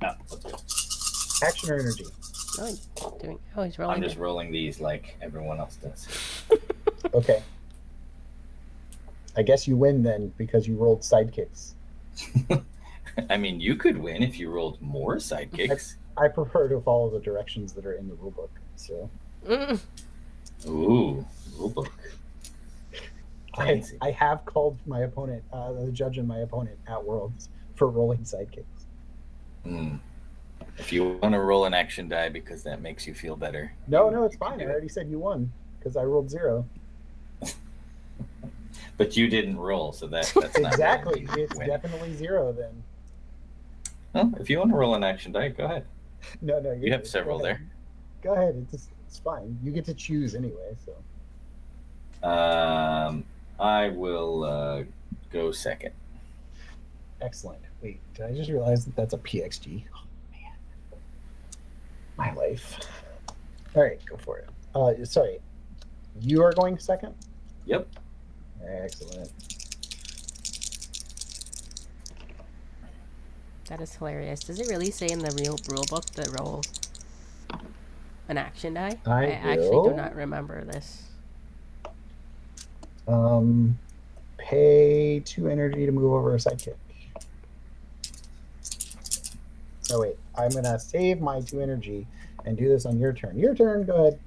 No, let's go. Action or energy? He's rolling. I'm just rolling these like everyone else does. Okay. I guess you win then because you rolled sidekicks. I mean, you could win if you rolled more sidekicks. I prefer to follow the directions that are in the rulebook. So. Ooh, rulebook. I have called my opponent, the judge and my opponent at Worlds for rolling sidekicks. If you want to roll an action die because that makes you feel better. No, it's fine. I already said you won because I rolled 0. But you didn't roll, so that's exactly. Not it's definitely 0 then. Well, if you want to roll an action die, go ahead. No, you have several there. Go ahead. It's fine. You get to choose anyway. So. I will go second. Excellent. Wait, did I just realize that that's a PXG? Oh, man. My life. All right, go for it. Sorry. You are going second? Yep. Excellent. That is hilarious. Does it really say in the real rule book that roll an action die? I actually do not remember this. Pay 2 energy to move over a sidekick. Oh wait, I'm gonna save my 2 energy and do this on your turn. Your turn, go ahead.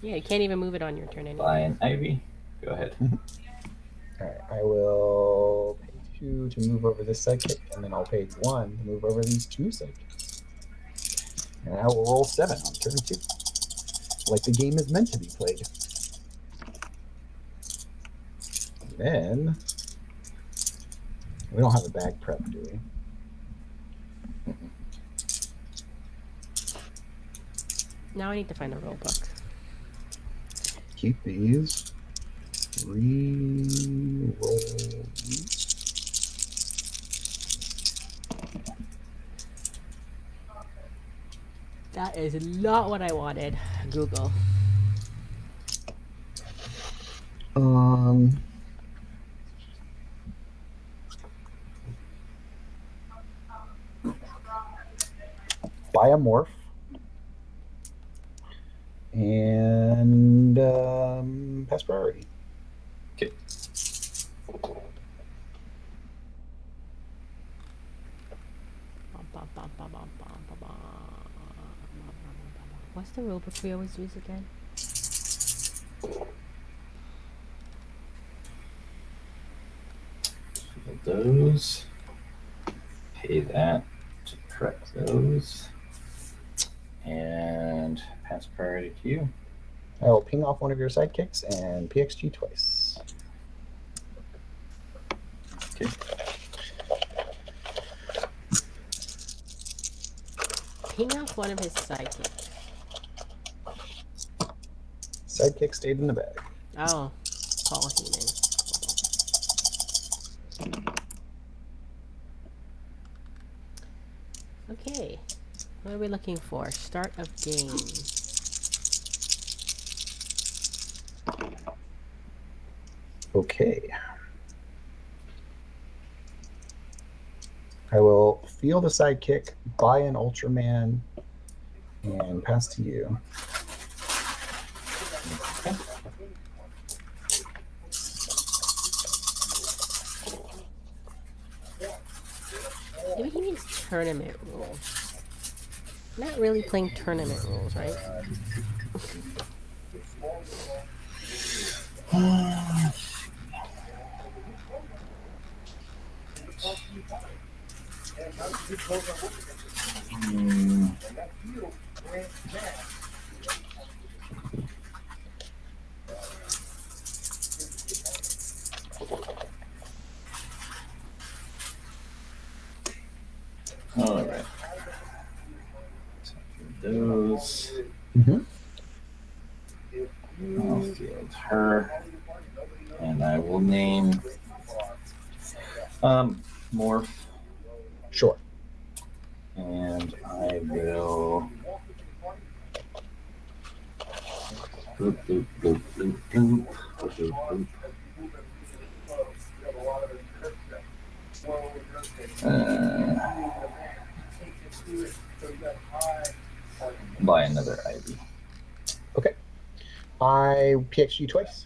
Yeah, you can't even move it on your turn anymore. Buy an Ivy. Go ahead. All right, I will pay 2 to move over this sidekick, and then I'll pay 1 to move over these 2 sidekicks. And I will roll 7 on turn 2, like the game is meant to be played. And then we don't have a bag prep, do we? Now I need to find the rule book. Keep these. Re-roll these. That is not what I wanted. Google. Buy a morph. And pass priority. Okay. What's the rule book we always use again? Those. Pay that to prep those. And pass priority to you. I will ping off one of your sidekicks and PXG twice. Okay. Ping off one of his sidekicks. Sidekick stayed in the bag. Oh, Paul Heenan. Okay, what are we looking for? Start of game. Okay. I will field a sidekick, buy an Ultraman, and pass to you. Maybe he means tournament rules. Not really playing tournament rules, right? All right. Those. I'll field her, and I will name Morph. Sure. And I will bloop, bloop, bloop, bloop, bloop, bloop, bloop. Buy another Ivy. Okay. I PXG twice.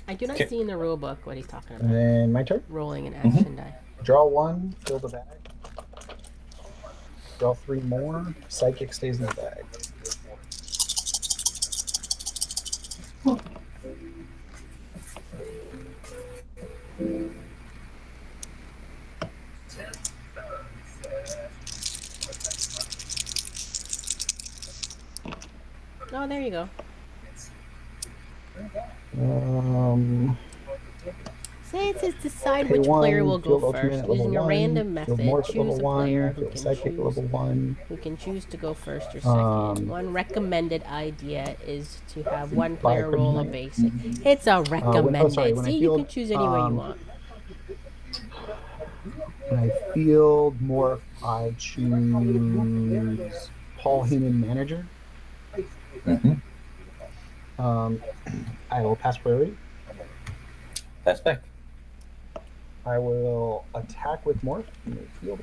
I do not see in the rule book what he's talking about. And then my turn. Rolling an action die. Draw 1, fill the bag. Draw 3 more. Psychic stays in the bag. Oh, there you go. Say it says decide Pay which one, player will go field first ultimate at level using a 1, random field method. morph at Choose level a 1, player who field can psychic at level 1. who can choose to go first or second. One recommended idea is to have one player roll a basic. It's a recommended. See, you can choose any way you want. When I field morph, I choose Paul Heyman manager. I will pass priority. Pass back. I will attack with morph. Field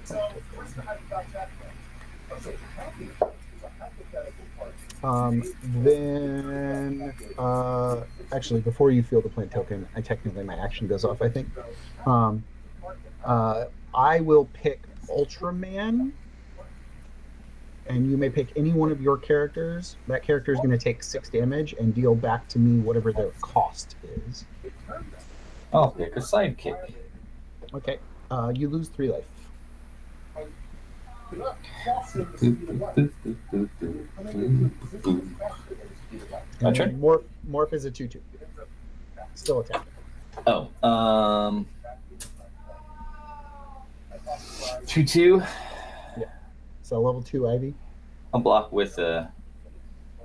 then actually, before you field the plant token, technically my action goes off, I think. I will pick Ultraman, and you may pick any one of your characters. That character is going to take 6 damage and deal back to me whatever their cost is. I'll pick a sidekick. Okay. You lose 3 life. My turn? Morph is a 2/2. Still attack. Oh, 2/2. Yeah. So level 2 Ivy. I'll block with a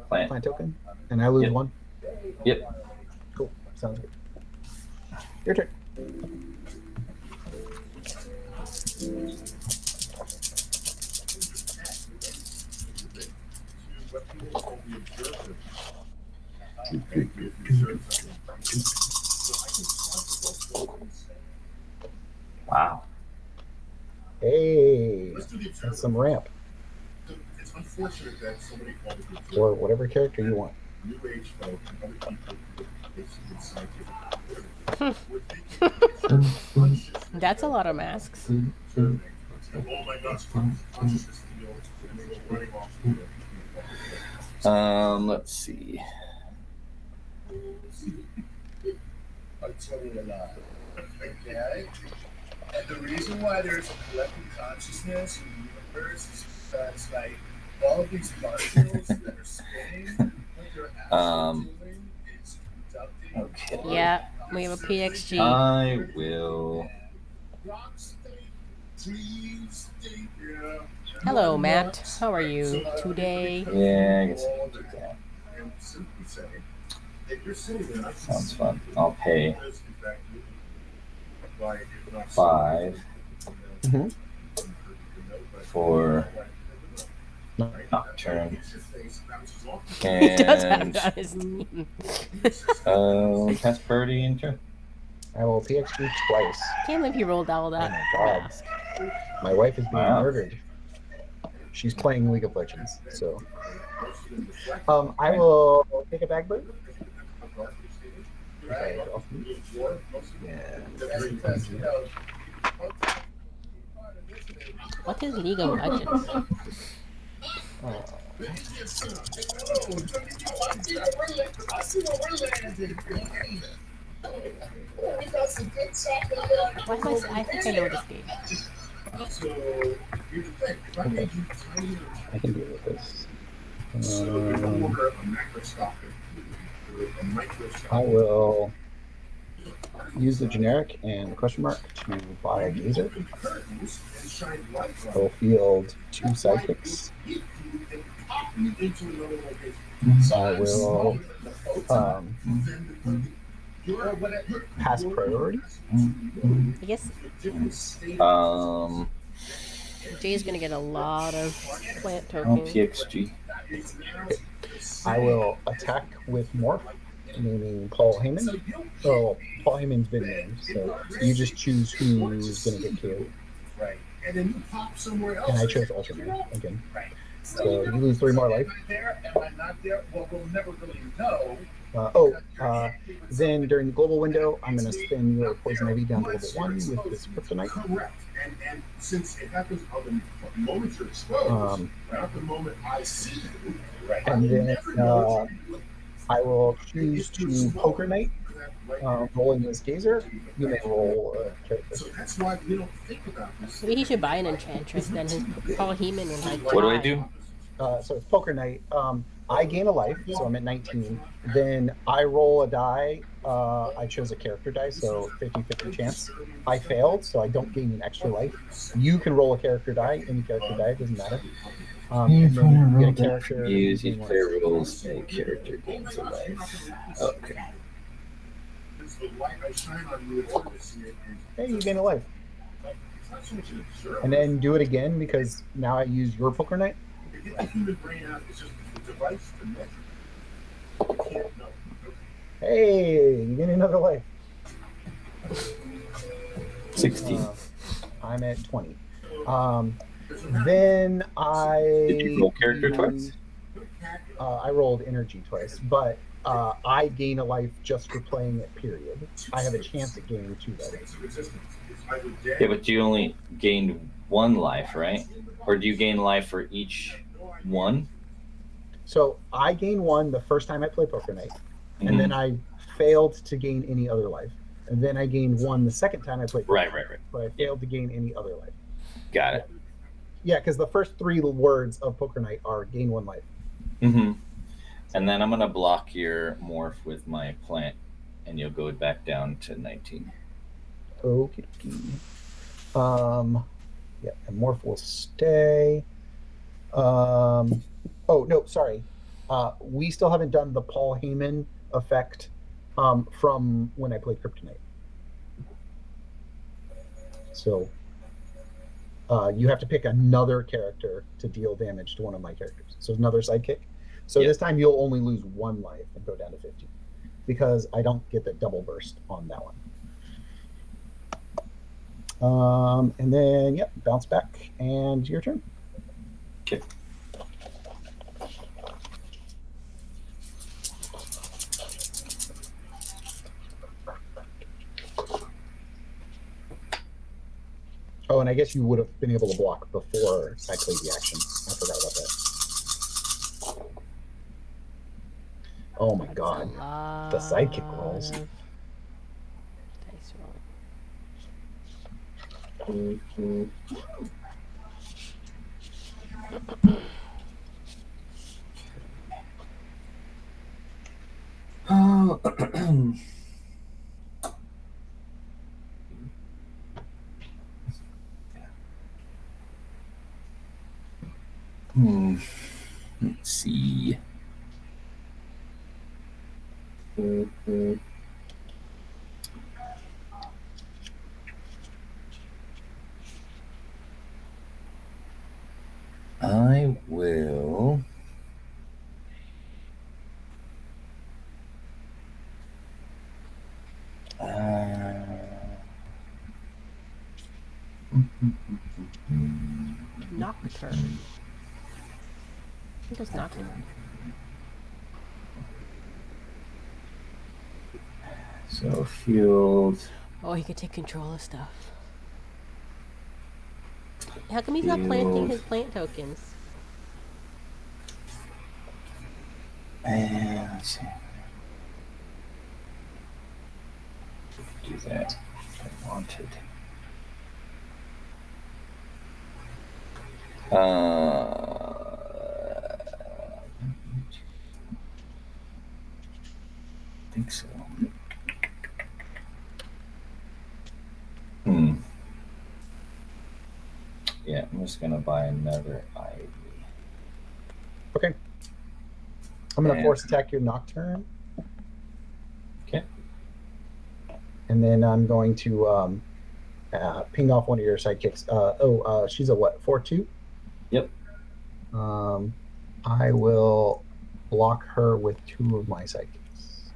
plant token, and I lose 1. Yep. Cool. Sounds good. Your turn. Wow. Hey, that's some ramp. Or whatever character you want. That's a lot of masks. Let's see. I'll tell you a lie. Okay? And the reason why there's a collective consciousness in the universe is because, like, all of these particles that are spinning, what they're actually doing is conducting. Okay. Yeah, we have a PXG. I will. Hello, Matt. How are you today? Yeah, I guess I can do that. Sounds fun. I'll pay 5 for Nocturne. He does have And it on his knee. pass priority in turn. I will PXG twice. Can't believe he rolled all that. Oh my god. mask. My wife is being Wow. murdered. She's playing League of Legends, so. I will take a bag break. Okay, yeah. What is League of Legends? I think I know this game. Okay. I can deal with this. I will use the generic and the question mark to buy a gazer. I will field 2 psychics. I will pass priority. I guess Jay's gonna get a lot of plant I'll tokens. PXG. I will attack with morph. naming Paul Heyman. Oh, Paul Heyman's been named, so you just choose who's going to get killed. Right. And then you pop somewhere else. And I chose alternate again. Right. So you lose 3 more life. Am I there? Am I not there? Well, we'll never really know. Then during the global window, I'm going to spin your poison ivy down to level 1 with this kryptonite. Correct. And since it happens on the moment you're exposed, not the moment I see you, right? And then I will choose to poker night. Rolling this gazer, you may roll a character. So that's why we don't think about this. Maybe he should buy an enchantress. Then his Paul Heyman is like. What do I do? So it's poker night. I gain a life, so I'm at 19. Then I roll a die. I chose a character die, so 50-50 chance. I failed, so I don't gain an extra life. You can roll a character die, any character die, it doesn't matter. And then you get a character. Use each player rolls a character gains a life. Okay. Hey, you gain a life. And then do it again because now I use your poker night. Hey, you gain another life. 16. I'm at 20. Then I. Did you roll character twice? I rolled energy twice, but I gain a life just for playing it, period. I have a chance at gaining 2 life. Yeah, but you only gained 1 life, right? Or do you gain life for each one? So I gain 1 the first time I play poker night, and then I failed to gain any other life. And then I gained 1 the second time I played poker Right. but I failed to gain any other life. Got it. Yeah, because the first 3 words of poker night are gain 1 life. Mm-hmm. And then I'm going to block your morph with my plant, and you'll go back down to 19. Okay. Yeah, and morph will stay. Oh, no, sorry. We still haven't done the Paul Heyman effect from when I played Kryptonite. So you have to pick another character to deal damage to one of my characters. So another sidekick. So this time you'll only lose 1 life and go down to 50 because I don't get the double burst on that one. And then, bounce back and your turn. Okay. Oh, and I guess you would have been able to block before I played the action. I forgot about that. Oh my god. The sidekick rolls. Dice roll. Let's see. I will. Nocturne. What does Nocturne? So field. Oh, he could take control of stuff. How come he's not planting his plant tokens? And let's see. Do that. I wanted. I think so. Yeah, I'm just gonna buy another ivy. Okay. I'm going to force attack your Nocturne. Okay. And then I'm going to ping off one of your sidekicks. She's a what? 4/2? Yep. I will block her with 2 of my sidekicks.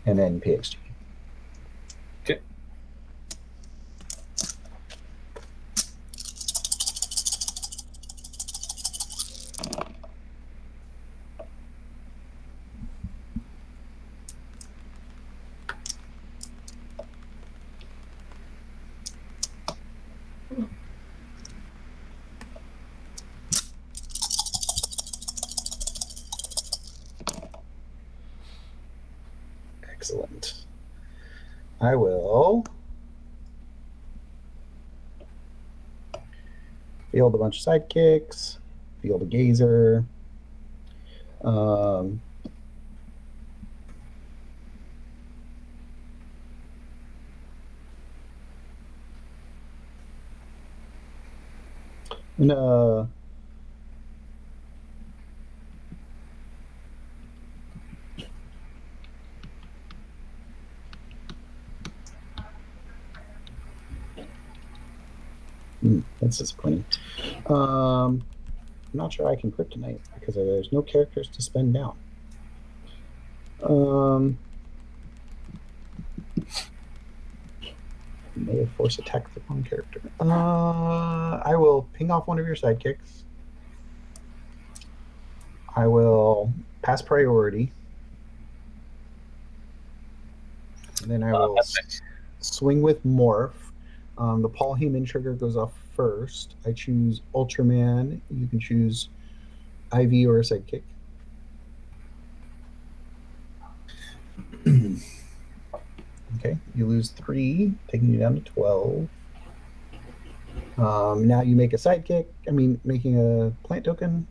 and then PXG. Okay. Excellent. I will field a bunch of sidekicks, field a gazer. That's disappointing. I'm not sure I can kryptonite because there's no characters to spend down. May have force attack the one character. I will ping off one of your sidekicks. I will pass priority. And then I will swing with morph. The Paul Heyman trigger goes off first. I choose Ultraman. You can choose IV or a sidekick. Okay, you lose 3, taking you down to 12. Now you make a sidekick. Making a plant token.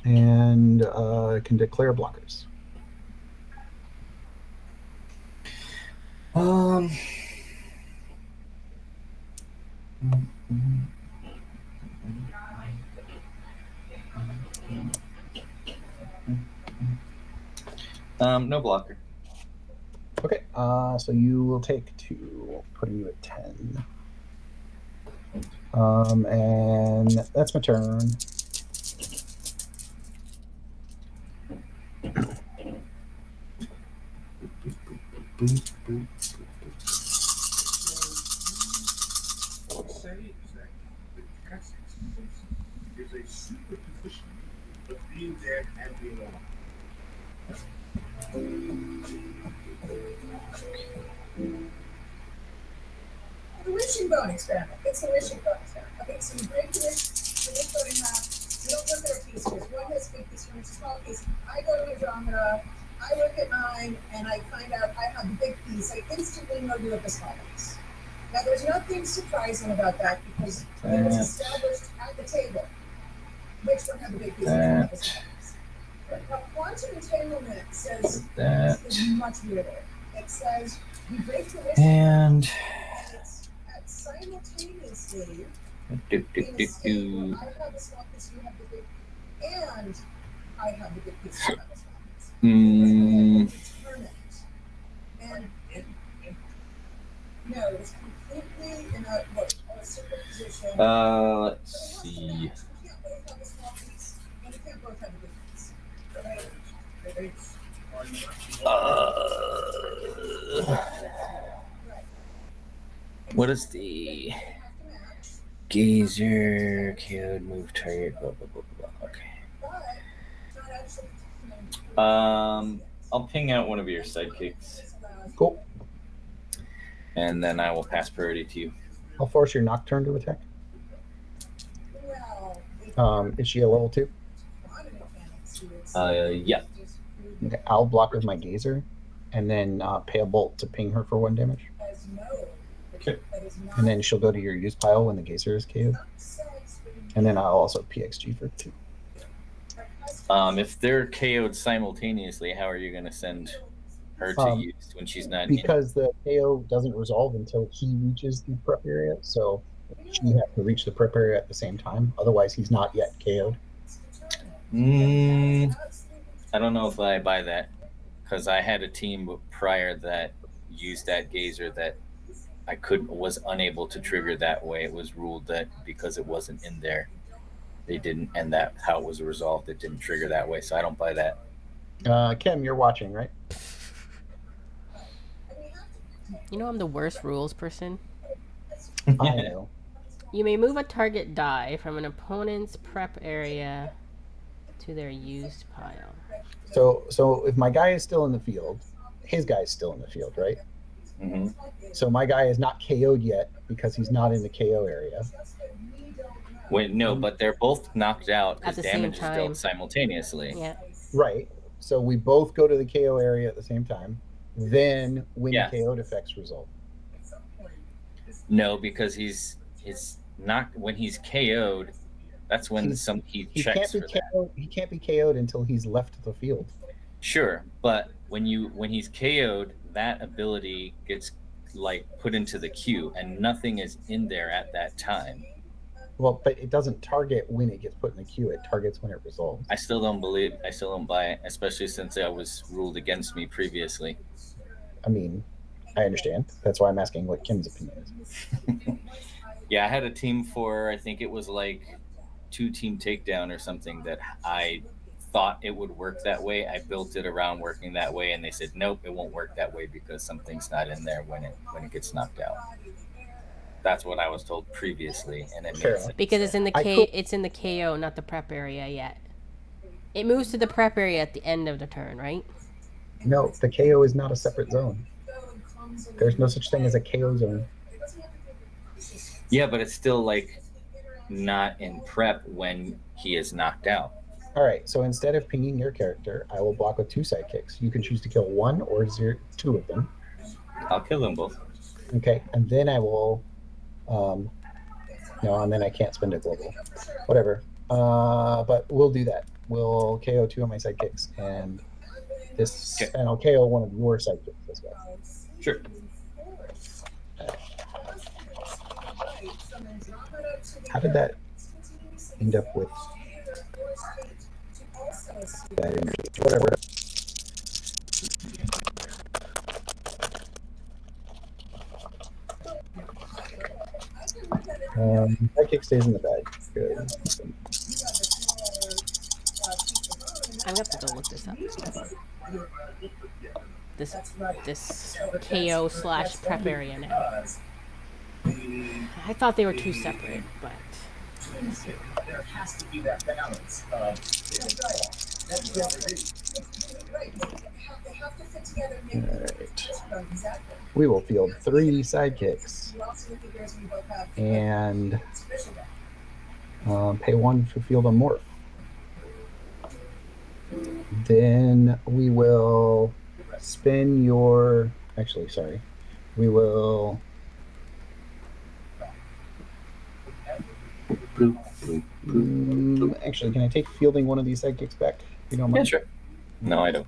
And can declare blockers. No blocker. Okay, so you will take 2, putting you at 10. And that's my turn. Say is that the cat's existence is a superposition of being dead and being alive. The wishbone experiment. It's the wishbone experiment. Okay, so you break the wishbone in half. You don't look at our pieces. One has a big piece, one has a small piece. I go to Andromeda. I look at mine, and I find out I have the big piece. I instantly know you have the small piece. Now, there's nothing surprising about that because it was established at the table which one had the big piece and which one had the small piece. Now, quantum entanglement says is much weirder. It says you break the wishbone. And Simultaneously, do. I have the small piece, you have the big, and I have the big piece, you have the small piece. It's permanent. And no, it's completely in a superposition. Let's see. You can't both have a small piece, and you can't both have a big piece. What is the gazer code move target? Blah blah blah blah. Okay. I'll ping out one of your sidekicks. Cool. And then I will pass priority to you. I'll force your Nocturne to attack. Is she a level 2? Yeah. Okay, I'll block with my gazer, and then pay a bolt to ping her for 1 damage. Okay. And then she'll go to your use pile when the gazer is KO'd. And then I'll also PXG for 2. If they're KO'd simultaneously, how are you going to send her to use when she's not? Because the KO doesn't resolve until he reaches the prep area, so she has to reach the prep area at the same time. Otherwise, he's not yet KO'd. I don't know if I buy that, because I had a team prior that used that gazer that I was unable to trigger that way. It was ruled that because it wasn't in there, they didn't, and that how it was resolved, it didn't trigger that way. So I don't buy that. Kim, you're watching, right? You know I'm the worst rules person. I know. You may move a target die from an opponent's prep area to their used pile. So if my guy is still in the field, his guy is still in the field, right? Mm-hmm. So my guy is not KO'd yet because he's not in the KO area. Wait, no, but they're both knocked out At because the same damage is time. dealt simultaneously. Yeah. Right. So we both go to the KO area at the same time. Then when Yeah. KO'd effects result. No, because he's not when he's KO'd. That's when he checks for that. He can't be KO'd until he's left the field. Sure, but when he's KO'd, that ability gets like put into the queue, and nothing is in there at that time. Well, but it doesn't target when it gets put in the queue. It targets when it resolves. I still don't buy it, especially since I was ruled against me previously. I mean, I understand. That's why I'm asking what Kim's opinion is. Yeah, I had a team for, I think it was like 2-team takedown or something that I thought it would work that way. I built it around working that way, and they said, nope, it won't work that way because something's not in there when it gets knocked out. That's what I was told previously, and it makes sense. Because it's in the it's in the KO, not the prep area yet. It moves to the prep area at the end of the turn, right? No, the KO is not a separate zone. There's no such thing as a KO zone. Yeah, but it's still like not in prep when he is knocked out. All right, so instead of pinging your character, I will block with 2 sidekicks. You can choose to kill 1 or 2 of them. I'll kill them both. Okay, and then I will. No, and then I can't spend a global. Whatever. But we'll do that. We'll KO 2 of my sidekicks, and and I'll KO 1 of your sidekicks as well. Sure. How did that end up with that energy? Whatever. Sidekick stays in the bag. Good. I'm gonna have to go look this up. This KO/prep area now. I thought they were 2 separate, but there has to be that balance of Alright. We will field 3 sidekicks and pay 1 for field on morph. Then we will spin your. Actually, sorry. We will. Actually, can I take fielding 1 of these sidekicks back? You don't mind? Yeah, sure. No, I don't.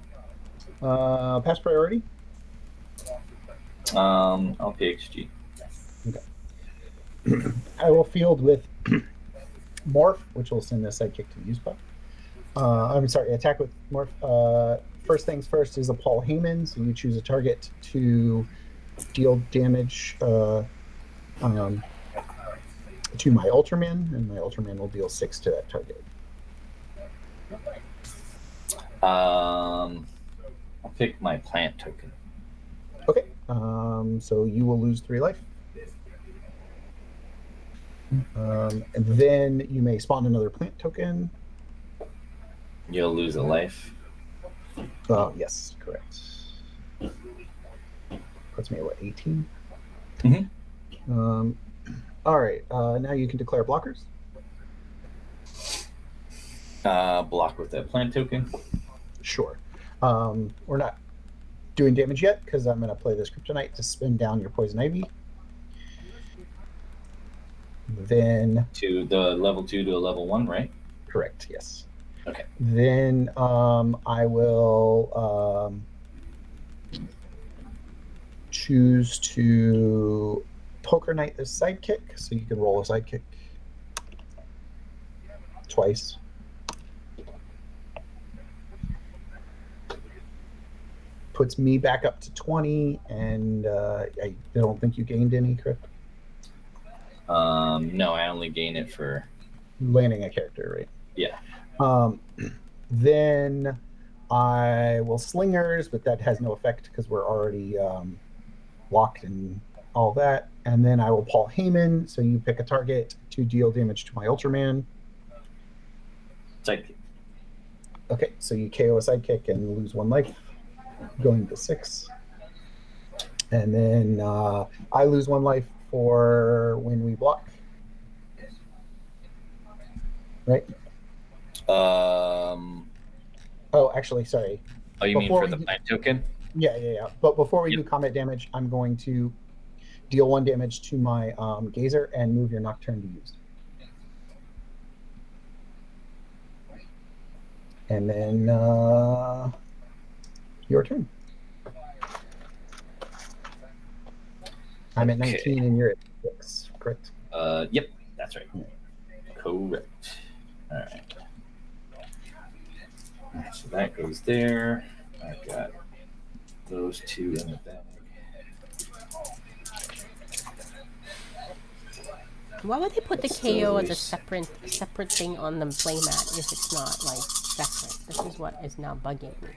Pass priority? I'll pay XG. Okay. I will field with morph, which will send the sidekick to the use pile. I'm sorry, attack with morph. First things first is a Paul Heyman, so you choose a target to deal damage to my Ultraman, and my Ultraman will deal 6 to that target. I'll pick my plant token. Okay, so you will lose 3 life. And then you may spawn another plant token. You'll lose a life. Yes, correct. Puts me at what, 18? Mm-hmm. All right, now you can declare blockers. Block with that plant token. Sure. We're not doing damage yet because I'm going to play this Kryptonite to spin down your Poison Ivy. Then to the level 2 to a level 1, right? Correct. Yes. Okay. Then I will choose to Poker Knight this sidekick, so you can roll a sidekick twice. Puts me back up to 20, and I don't think you gained any, correct? No, I only gain it for landing a character, right? Yeah. Then I will slingers, but that has no effect because we're already locked and all that. And then I will Paul Heyman. So you pick a target to deal damage to my Ultraman. Sidekick. Okay, so you KO a sidekick and lose 1 life, going to 6. And then I lose 1 life for when we block. Right? Oh, actually, sorry. Oh, you mean for the pine token? Yeah. But before we do combat damage, I'm going to deal 1 damage to my Gazer and move your Nocturne to use. And then your turn. I'm at 19 and you're at 6, correct? Yep, that's right. Correct. All right. So that goes there. I've got those 2 in the bag. Why would they put the KO as a separate thing on the playmat if it's not like separate? This is what is now bugging me.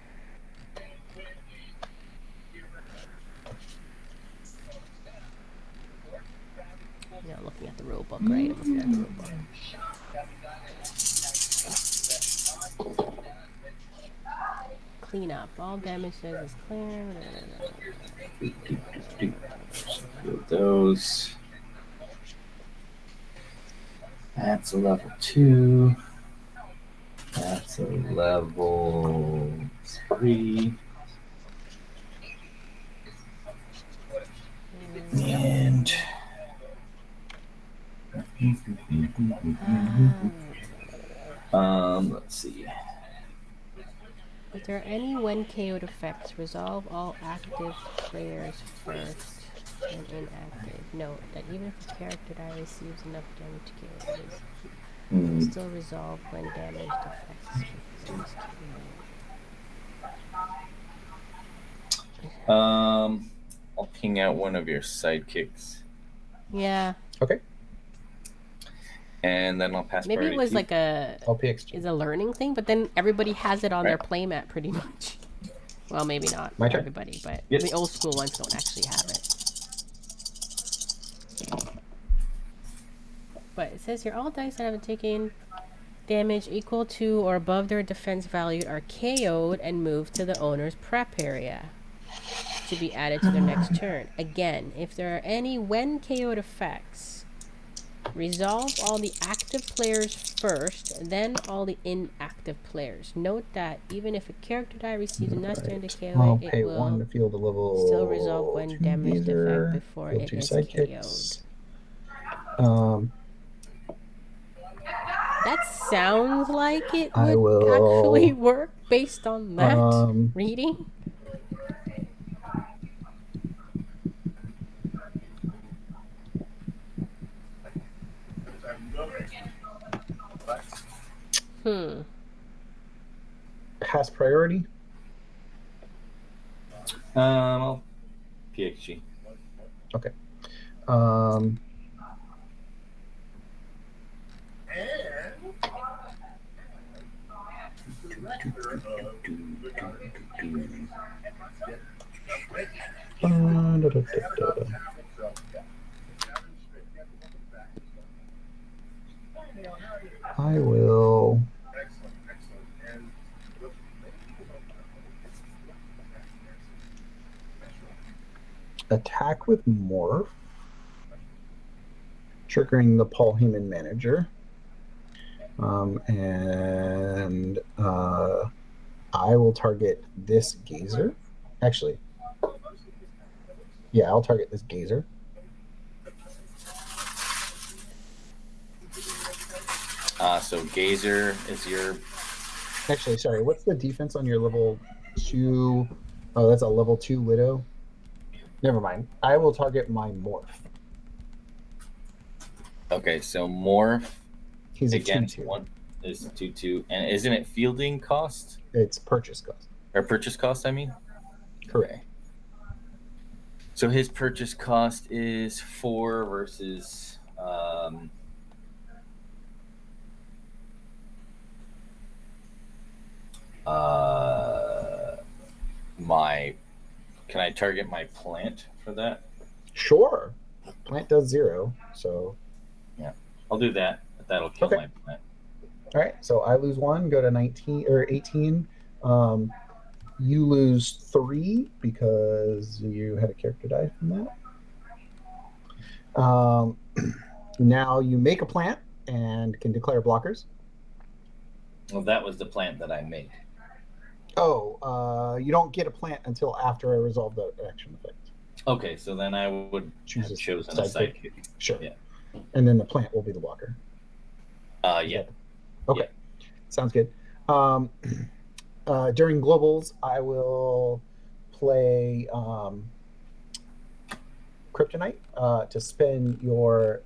You're not looking at the rule book, right? I'm looking at the rule book. Clean up. All damage is clear. Those. That's a level 2. That's a level 3. And let's see. If there are any when KO'd effects, resolve all active players first and inactive. Note that even if a character die receives enough damage to KO, it will still resolve when damaged effects. I'll ping out one of your sidekicks. Yeah. Okay. And then I'll pass. Maybe it was like a learning thing, but then everybody has it on their playmat pretty much. Well, maybe not everybody, but the old school ones don't actually have it. But it says here, all dice that have taken damage equal to or above their defense value are KO'd and moved to the owner's prep area to be added to their next turn. Again, if there are any when KO'd effects, resolve all the active players first, then all the inactive players. Note that even if a character die receives enough turn to KO it, it will to field a level still resolve when damaged effect before it is KO'd. That sounds like it would actually work based on that reading. Pass priority. I'll PXG. Okay. I will attack with Morph, triggering the Paul Heyman manager. And I will target this Gazer. Actually, yeah, I'll target this Gazer. So Gazer is your... Actually, sorry, what's the defense on your level 2? Oh, that's a level 2 Widow. Never mind. I will target my Morph. Okay, so Morph. He's a against 2/2. One is 2/2, and isn't it fielding cost? It's purchase cost. Or purchase cost, I mean? Correct. So his purchase cost is 4 versus... Can I target my plant for that? Sure. Plant does 0, so I'll do that. But that'll kill Okay. my plant. all right. So I lose 1, go to 19 or 18. You lose 3 because you had a character die from that. Now you make a plant and can declare blockers. Well, that was the plant that I made. Oh, you don't get a plant until after I resolve the action effect. Okay, so then I would Choose have a chosen a sidekick. sidekick. Sure. Yeah. And then the plant will be the blocker. Yeah. Okay. Sounds good. During globals, I will play Kryptonite to spin your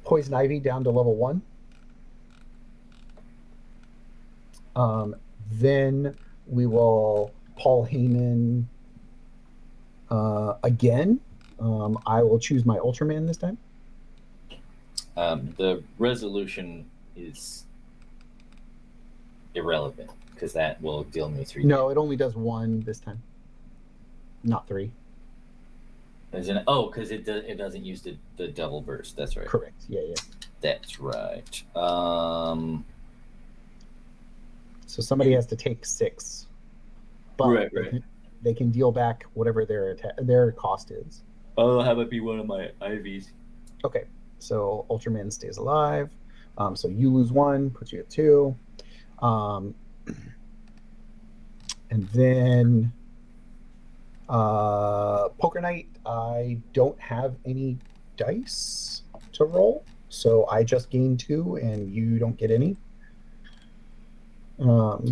Poison Ivy down to level 1. Then we will Paul Heyman again. I will choose my Ultraman this time. The resolution is irrelevant because that will deal me 3. No, it only does 1 this time, not 3. Because it doesn't use the double burst. That's right. Correct. Yeah. That's right. So somebody has to take 6, but Right. They can deal back whatever their cost is. I'll have it be one of my IVs. Okay, so Ultraman stays alive. So you lose 1, puts you at 2. And then Poker Night, I don't have any dice to roll, so I just gain 2 and you don't get any. Because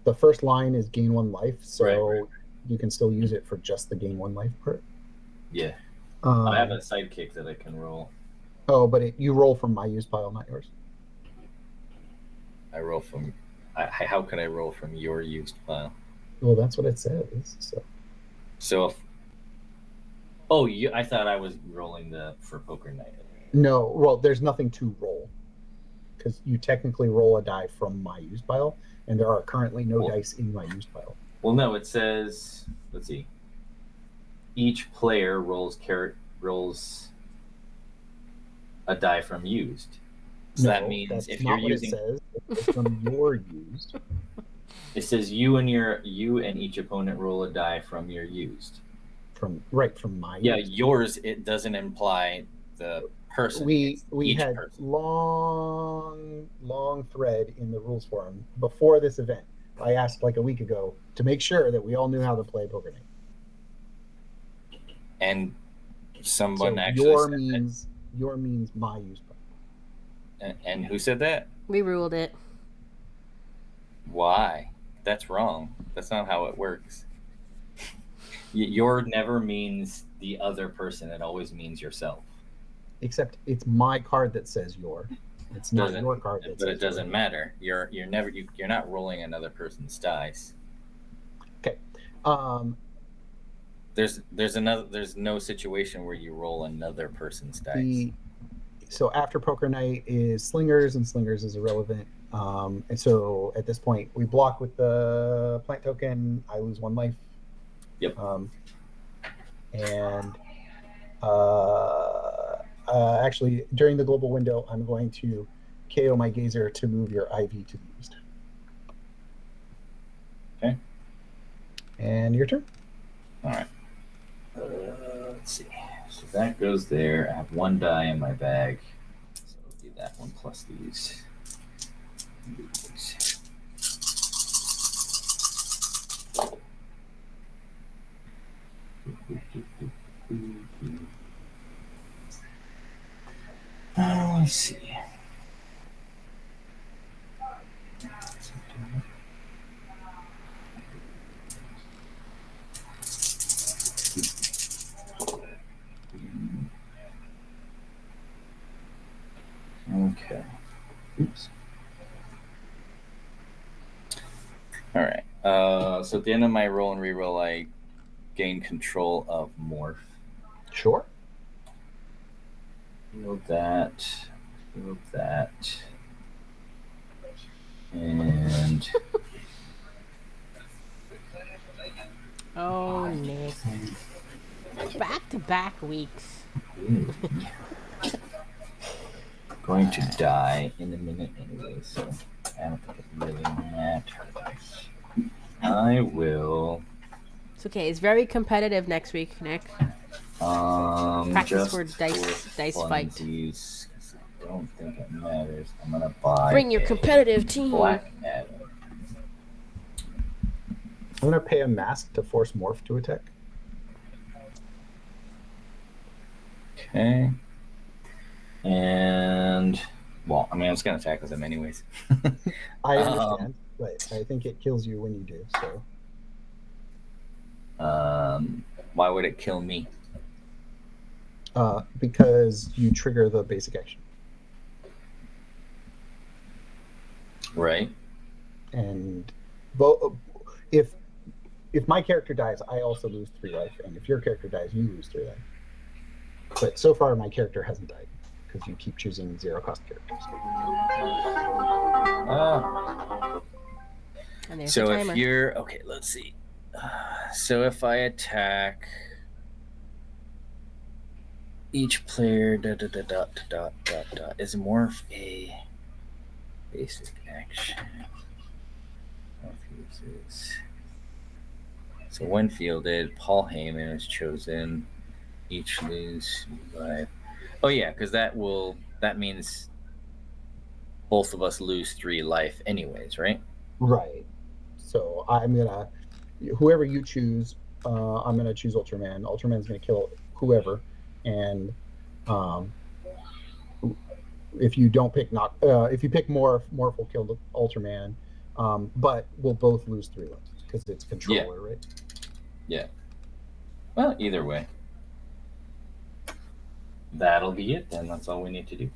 the first line is gain 1 life, so Right. you can still use it for just the gain 1 life part. Yeah. I have a sidekick that I can roll. Oh, but you roll from my use pile, not yours. I roll from. How can I roll from your used pile? Well, that's what it says. So if. I thought I was rolling for Poker Night. No, well, there's nothing to roll because you technically roll a die from my use pile, and there are currently no dice in my use pile. Well, no, it says. Let's see. Each player rolls a die from used. So that means if you're using, it says. It's from your used. It says you and each opponent roll a die from your used. From my used. Yours. It doesn't imply the person. We had person. long thread in the rules forum before this event. I asked like a week ago to make sure that we all knew how to play Poker Night. And someone So actually your means my use pile. And who said that? We ruled it. Why? That's wrong. That's not how it works. Your never means the other person. It always means yourself. Except it's my card that says your. It's not your card that says But it doesn't matter. You're not rolling another person's dice. Okay. There's no situation where you roll another person's dice. So after Poker Night is Slingers, and Slingers is irrelevant. And so at this point, we block with the plant token. I lose 1 life. Yep. Actually, during the global window, I'm going to KO my Gazer to move your IV to the used. Okay. And your turn. All right. Let's see. So that goes there. I have 1 die in my bag. So I'll do that one plus these. Let's see. Okay. Oops. All right. So at the end of my roll and reroll, I gain control of Morph. Sure. Feel that. And Oh, Nick. Back-to-back weeks. Going to die in a minute anyway, so I don't think it really matters. I will. It's okay. It's very competitive next week, Nick. Practice Just for dice fight. funsies, 'cause I don't think it matters. I'm gonna buy. Bring your competitive team. Black Adam. I'm gonna pay a mask to force Morph to attack. Okay. And well, I mean, I was gonna attack with them anyways. I understand, but I think it kills you when you do. So. Why would it kill me? Because you trigger the basic action. Right. And if my character dies, I also lose 3 life, and if your character dies, you lose 3 life. But so far, my character hasn't died because you keep choosing 0-cost characters. And there's So the if timer. you're okay, let's see. So if I attack each player, is Morph a basic action? Morph uses. So when fielded, Paul Heyman is chosen. Each lose 5. Oh yeah, because that means both of us lose 3 life anyways, right? Right. So I'm gonna, whoever you choose, I'm gonna choose Ultraman. Ultraman's gonna kill whoever, and if you don't pick if you pick Morph will kill Ultraman, but we'll both lose 3 life because it's controller, right? Yeah. Well, either way, that'll be it then. That's all we need to do.